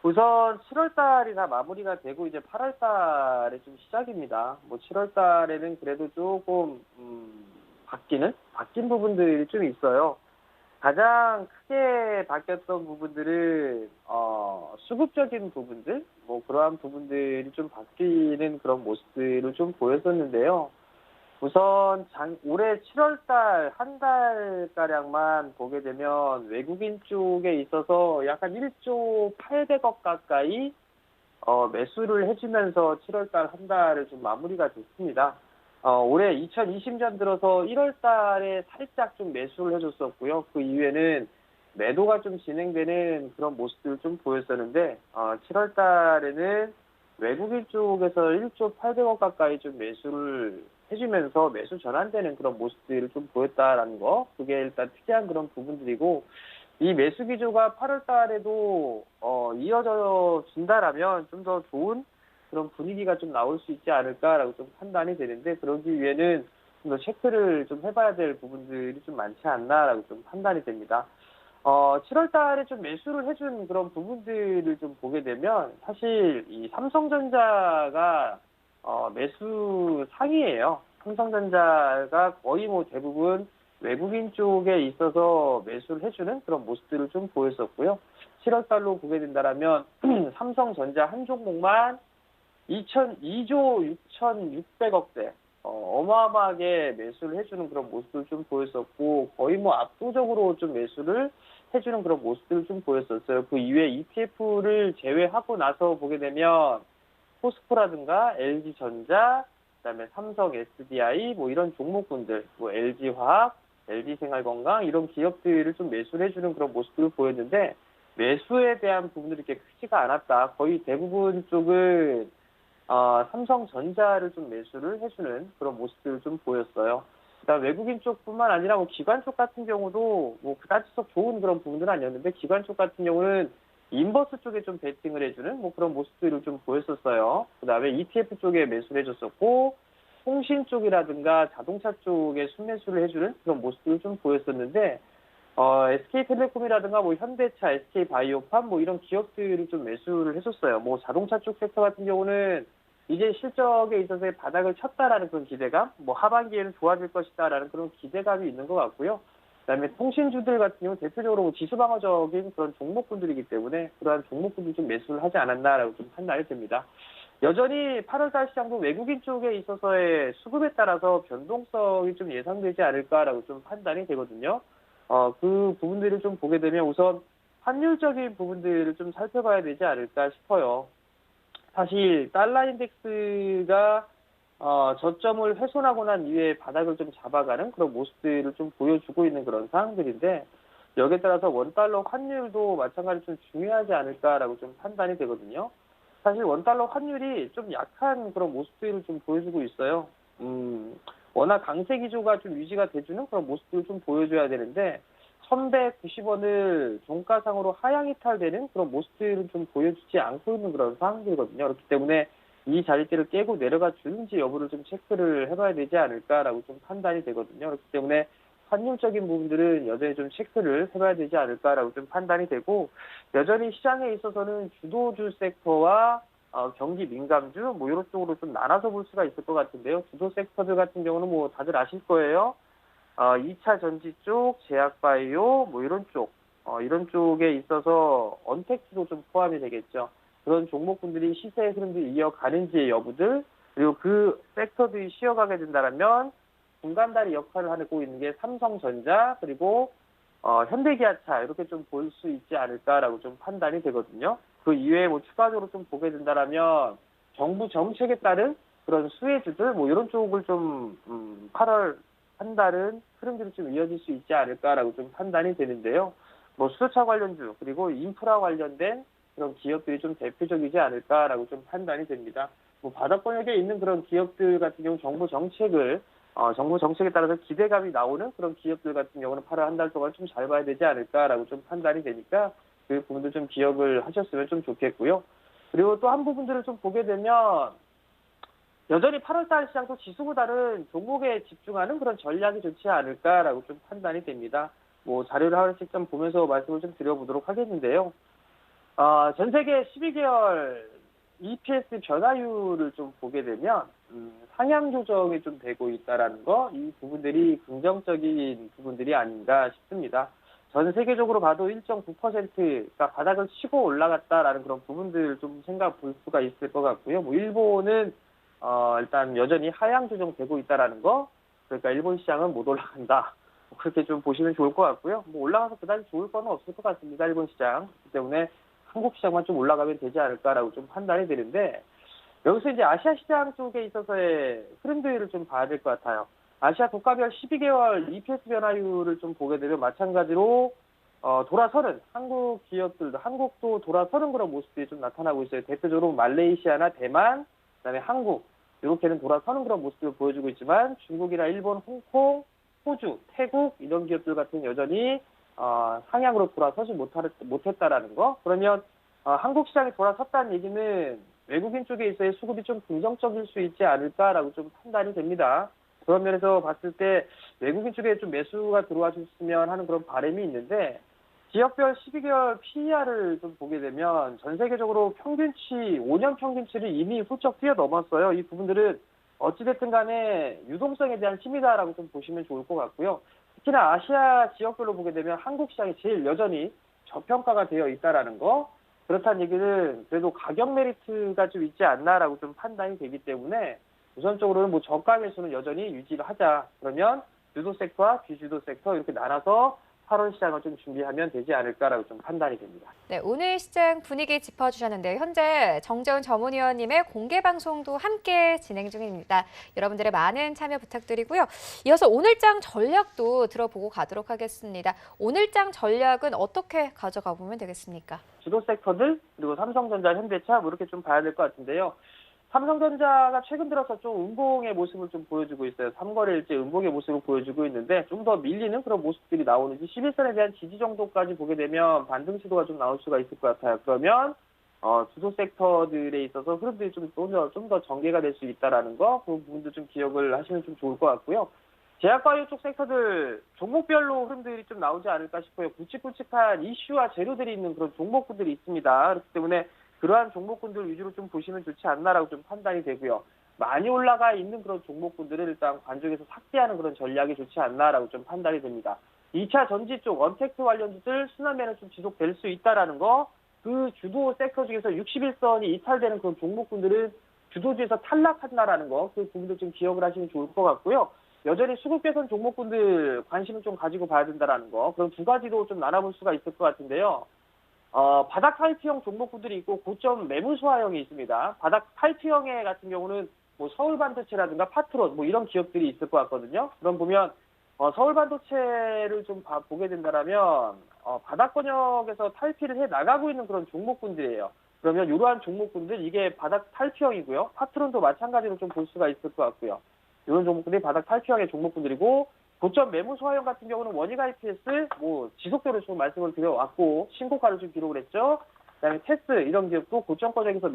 우선 7월 달이 다 마무리가 되고 이제 8월 달에 좀 시작입니다. 뭐 7월 달에는 그래도 조금 바뀐 부분들이 좀 있어요. 가장 크게 바뀌었던 부분들은 수급적인 부분들, 뭐 그러한 부분들이 좀 바뀌는 그런 모습들을 좀 보였었는데요. 우선 올해 7월 달 한 달가량만 보게 되면 외국인 쪽에 있어서 약간 1조 800억 가까이 매수를 해주면서 7월 달 한 달을 좀 마무리가 됐습니다. 올해 2020년 들어서 1월 달에 살짝 좀 매수를 해줬었고요. 그 이후에는 매도가 좀 진행되는 그런 모습들을 좀 보였었는데, 7월 달에는 외국인 쪽에서 1조 800억 가까이 좀 매수를 해주면서 매수 전환되는 그런 모습들을 좀 보였다라는 거, 그게 일단 특이한 그런 부분들이고, 이 매수 기조가 8월 달에도 이어져 준다라면 좀 더 좋은 그런 분위기가 좀 나올 수 있지 않을까라고 좀 판단이 되는데, 그러기 위해는 좀 더 체크를 좀 해봐야 될 부분들이 좀 많지 않나라고 좀 판단이 됩니다. 7월 달에 좀 매수를 해준 그런 부분들을 좀 보게 되면 사실 이 삼성전자가 매수 상이에요. 삼성전자가 거의 뭐 대부분 외국인 쪽에 있어서 매수를 해주는 그런 모습들을 좀 보였었고요. 7월 달로 보게 된다면 삼성전자 한 종목만 2조 6,600억대 어마어마하게 매수를 해주는 그런 모습을 좀 보였었고, 거의 뭐 압도적으로 좀 매수를 해주는 그런 모습들을 좀 보였었어요. 그 이외에 ETF를 제외하고 나서 보게 되면 포스코라든가 LG전자, 그다음에 삼성 SDI 뭐 이런 종목군들, 뭐 LG화학, LG생활건강 이런 기업들을 좀 매수를 해주는 그런 모습들을 보였는데, 매수에 대한 부분들이 이렇게 크지가 않았다. 거의 대부분 쪽은 삼성전자를 좀 매수를 해주는 그런 모습들을 좀 보였어요. 그다음 외국인 쪽뿐만 아니라 뭐 기관 쪽 같은 경우도 뭐 그다지 좋은 그런 부분들은 아니었는데, 기관 쪽 같은 경우는 인버스 쪽에 좀 베팅을 해주는 뭐 그런 모습들을 좀 보였었어요. 그다음에 ETF 쪽에 매수를 해줬었고, 통신 쪽이라든가 자동차 쪽에 순매수를 해주는 그런 모습들을 좀 보였었는데, SK텔레콤이라든가 뭐 현대차, SK바이오팜 뭐 이런 기업들을 좀 매수를 했었어요. 뭐 자동차 쪽 섹터 같은 경우는 이제 실적에 있어서의 바닥을 쳤다라는 그런 기대감, 뭐 하반기에는 좋아질 것이다라는 그런 기대감이 있는 것 같고요. 그다음에 통신주들 같은 경우 대표적으로 뭐 지수 방어적인 그런 종목군들이기 때문에 그러한 종목군들 좀 매수를 하지 않았나라고 좀 판단이 됩니다. 여전히 8월달 시장도 외국인 쪽에 있어서의 수급에 따라서 변동성이 좀 예상되지 않을까라고 좀 판단이 되거든요. 그 부분들을 좀 보게 되면 우선 환율적인 부분들을 좀 살펴봐야 되지 않을까 싶어요. 사실 달러 인덱스가 저점을 훼손하고 난 이후에 바닥을 좀 잡아가는 그런 모습들을 좀 보여주고 있는 그런 상황들인데, 여기에 따라서 원달러 환율도 마찬가지로 좀 중요하지 않을까라고 좀 판단이 되거든요. 사실 원달러 환율이 좀 약한 그런 모습들을 좀 보여주고 있어요. 워낙 강세 기조가 좀 유지가 돼주는 그런 모습들을 좀 보여줘야 되는데, 1,190원을 종가상으로 하향 이탈되는 그런 모습들을 좀 보여주지 않고 있는 그런 상황이거든요. 그렇기 때문에 이 자리대를 깨고 내려가 주는지 여부를 좀 체크를 해봐야 되지 않을까라고 좀 판단이 되거든요. 그렇기 때문에 환율적인 부분들은 여전히 좀 체크를 해봐야 되지 않을까라고 좀 판단이 되고, 여전히 시장에 있어서는 주도주 섹터와 경기 민감주 뭐 이런 쪽으로 좀 나눠서 볼 수가 있을 것 같은데요. 주도 섹터들 같은 경우는 뭐 다들 아실 거예요. 2차 전지 쪽, 제약바이오 뭐 이런 쪽, 이런 쪽에 있어서 언택트도 좀 포함이 되겠죠. 그런 종목군들이 시세의 흐름을 이어가는지의 여부들, 그리고 그 섹터들이 쉬어가게 된다면 중간다리 역할을 하고 있는 게 삼성전자, 그리고 현대기아차 이렇게 좀 볼 수 있지 않을까라고 좀 판단이 되거든요. 그 이외에 뭐 추가적으로 좀 보게 된다면 정부 정책에 따른 그런 수혜주들 뭐 이런 쪽을 좀 8월 한 달은 흐름들이 좀 이어질 수 있지 않을까라고 좀 판단이 되는데요. 뭐 수소차 관련주 그리고 인프라 관련된 그런 기업들이 좀 대표적이지 않을까라고 좀 판단이 됩니다. 뭐 바닥권역에 있는 그런 기업들 같은 경우 정부 정책에 따라서 기대감이 나오는 그런 기업들 같은 경우는 8월 한 달 동안 좀 잘 봐야 되지 않을까라고 좀 판단이 되니까 그 부분도 좀 기억을 하셨으면 좀 좋겠고요. 그리고 또 한 부분들을 좀 보게 되면 여전히 8월달 시장도 지수보다는 종목에 집중하는 그런 전략이 좋지 않을까라고 좀 판단이 됩니다. 뭐 자료를 하나씩 좀 보면서 말씀을 좀 드려보도록 하겠는데요. 전 세계 12개월 EPS 변화율을 좀 보게 되면 상향 조정이 좀 되고 있다라는 거, 이 부분들이 긍정적인 부분들이 아닌가 싶습니다. 전 세계적으로 봐도 1.9%가 바닥을 치고 올라갔다라는 그런 부분들 좀 생각 볼 수가 있을 것 같고요. 뭐 일본은 일단 여전히 하향 조정되고 있다라는 거, 그러니까 일본 시장은 못 올라간다. 그렇게 좀 보시면 좋을 것 같고요. 뭐 올라가서 그다지 좋을 건 없을 것 같습니다. 일본 시장. 그렇기 때문에 한국 시장만 좀 올라가면 되지 않을까라고 좀 판단이 되는데, 여기서 이제 아시아 시장 쪽에 있어서의 흐름들을 좀 봐야 될 것 같아요. 아시아 국가별 12개월 EPS 변화율을 좀 보게 되면 마찬가지로 돌아서는 한국 기업들도, 한국도 돌아서는 그런 모습들이 좀 나타나고 있어요. 대표적으로 말레이시아나 대만, 그다음에 한국, 이렇게는 돌아서는 그런 모습을 보여주고 있지만 중국이나 일본, 홍콩, 호주, 태국 이런 기업들 같은 여전히 상향으로 돌아서지 못했다라는 거. 그러면 한국 시장이 돌아섰다는 얘기는 외국인 쪽에 있어의 수급이 좀 긍정적일 수 있지 않을까라고 좀 판단이 됩니다. 그런 면에서 봤을 때 외국인 쪽에 좀 매수가 들어와 줬으면 하는 그런 바람이 있는데, 지역별 12개월 PER을 좀 보게 되면 전 세계적으로 평균치, 5년 평균치를 이미 훌쩍 뛰어넘었어요. 이 부분들은 어찌됐든 간에 유동성에 대한 힘이다라고 좀 보시면 좋을 것 같고요. 특히나 아시아 지역별로 보게 되면 한국 시장이 제일 여전히 저평가가 되어 있다라는 거, 그렇다는 얘기는 그래도 가격 메리트가 좀 있지 않나라고 좀 판단이 되기 때문에 우선적으로는 뭐 저가 매수는 여전히 유지를 하자. 그러면 주도 섹터와 비주도 섹터 이렇게 나눠서 8월 시장을 좀 준비하면 되지 않을까라고 좀 판단이 됩니다. 네, 오늘 시장 분위기 짚어주셨는데요. 현재 정재훈 전문위원님의 공개 방송도 함께 진행 중입니다. 여러분들의 많은 참여 부탁드리고요. 이어서 오늘장 전략도 들어보고 가도록 하겠습니다. 오늘장 전략은 어떻게 가져가 보면 되겠습니까? 주도 섹터들, 그리고 삼성전자, 현대차 뭐 이렇게 좀 봐야 될 것 같은데요. 삼성전자가 최근 들어서 좀 음봉의 모습을 좀 보여주고 있어요. 3거래일째 음봉의 모습을 보여주고 있는데 좀 더 밀리는 그런 모습들이 나오는지, 11선에 대한 지지 정도까지 보게 되면 반등 시도가 좀 나올 수가 있을 것 같아요. 그러면 주도 섹터들에 있어서 흐름들이 좀 더 전개가 될 수 있다라는 거, 그 부분도 좀 기억을 하시면 좀 좋을 것 같고요. 제약바이오 쪽 섹터들 종목별로 흐름들이 좀 나오지 않을까 싶어요. 굵직굵직한 이슈와 재료들이 있는 그런 종목군들이 있습니다. 그렇기 때문에 그러한 종목군들 위주로 좀 보시면 좋지 않나라고 좀 판단이 되고요. 많이 올라가 있는 그런 종목군들을 일단 관쪽에서 삭제하는 그런 전략이 좋지 않나라고 좀 판단이 됩니다. 2차 전지 쪽 언택트 관련주들 순환매는 좀 지속될 수 있다라는 거, 그 주도 섹터 중에서 61선이 이탈되는 그런 종목군들은 주도주에서 탈락한다라는 거, 그 부분도 좀 기억을 하시면 좋을 것 같고요. 여전히 수급 개선 종목군들 관심을 좀 가지고 봐야 된다라는 거, 그럼 두 가지로 좀 나눠볼 수가 있을 것 같은데요. 바닥 탈피형 종목군들이 있고 고점 매물 소화형이 있습니다. 바닥 탈피형의 같은 경우는 뭐 서울반도체라든가 파트론 뭐 이런 기업들이 있을 것 같거든요. 그럼 보면 서울반도체를 좀 보게 된다면 바닥 권역에서 탈피를 해 나가고 있는 그런 종목군들이에요. 그러면 이러한 종목군들, 이게 바닥 탈피형이고요. 파트론도 마찬가지로 좀 볼 수가 있을 것 같고요. 이런 종목들이 바닥 탈피형의 종목군들이고, 고점 매물 소화형 같은 경우는 원익 IPS 뭐 지속적으로 좀 말씀을 드려왔고 신고가를 좀 기록을 했죠. 그다음에 테스 이런 기업도 고점 권역에서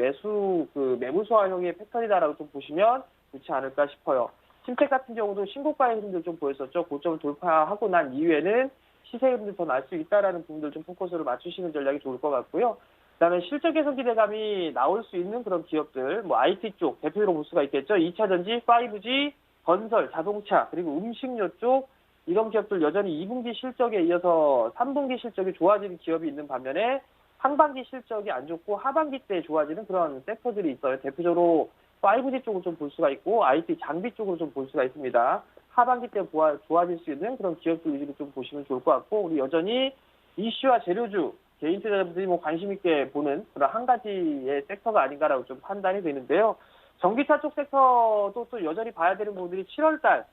매물 소화형의 패턴이다라고 좀 보시면 좋지 않을까 싶어요. 심텍 같은 경우도 신고가의 흐름들 좀 보였었죠. 고점을 돌파하고 난 이후에는 시세 흐름들 더 날 수 있다라는 부분들 좀 포커스를 맞추시는 전략이 좋을 것 같고요. 그다음에 실적 개선 기대감이 나올 수 있는 그런 기업들, 뭐 IT 쪽 대표로 볼 수가 있겠죠. 2차 전지, 5G, 건설, 자동차, 그리고 음식료 쪽 이런 기업들 여전히 2분기 실적에 이어서 3분기 실적이 좋아지는 기업이 있는 반면에 상반기 실적이 안 좋고 하반기 때 좋아지는 그런 섹터들이 있어요. 대표적으로 5G 쪽을 좀 볼 수가 있고 IT 장비 쪽으로 좀 볼 수가 있습니다. 하반기 때 좋아질 수 있는 그런 기업들 위주로 좀 보시면 좋을 것 같고, 우리 여전히 이슈와 재료주, 개인 투자자분들이 뭐 관심 있게 보는 그런 한 가지의 섹터가 아닌가라고 좀 판단이 되는데요. 전기차 쪽 섹터도 또 여전히 봐야 되는 부분들이 7월달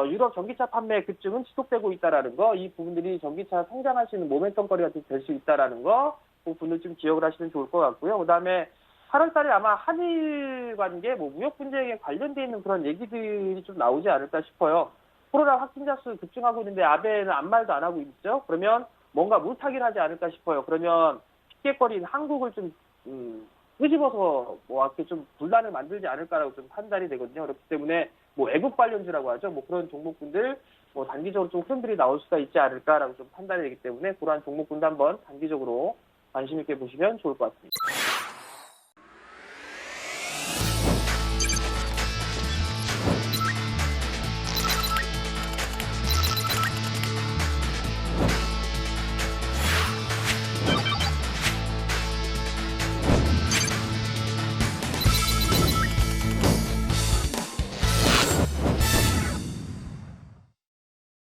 유럽 전기차 판매 급증은 지속되고 있다라는 거, 이 부분들이 전기차 성장할 수 있는 모멘텀거리가 될 수 있다라는 거, 그 부분을 좀 기억을 하시면 좋을 것 같고요. 그다음에 8월달에 아마 한일 관계, 뭐 무역 분쟁에 관련돼 있는 그런 얘기들이 좀 나오지 않을까 싶어요. 코로나 확진자 수 급증하고 있는데 아베는 아무 말도 안 하고 있죠. 그러면 뭔가 물타기를 하지 않을까 싶어요. 그러면 픽객거리인 한국을 좀 끄집어서 뭐 이렇게 좀 분란을 만들지 않을까라고 좀 판단이 되거든요. 그렇기 때문에 뭐 애국 관련주라고 하죠. 뭐 그런 종목군들 뭐 단기적으로 좀 흐름들이 나올 수가 있지 않을까라고 좀 판단이 되기 때문에 그러한 종목군도 한번 단기적으로 관심 있게 보시면 좋을 것 같습니다.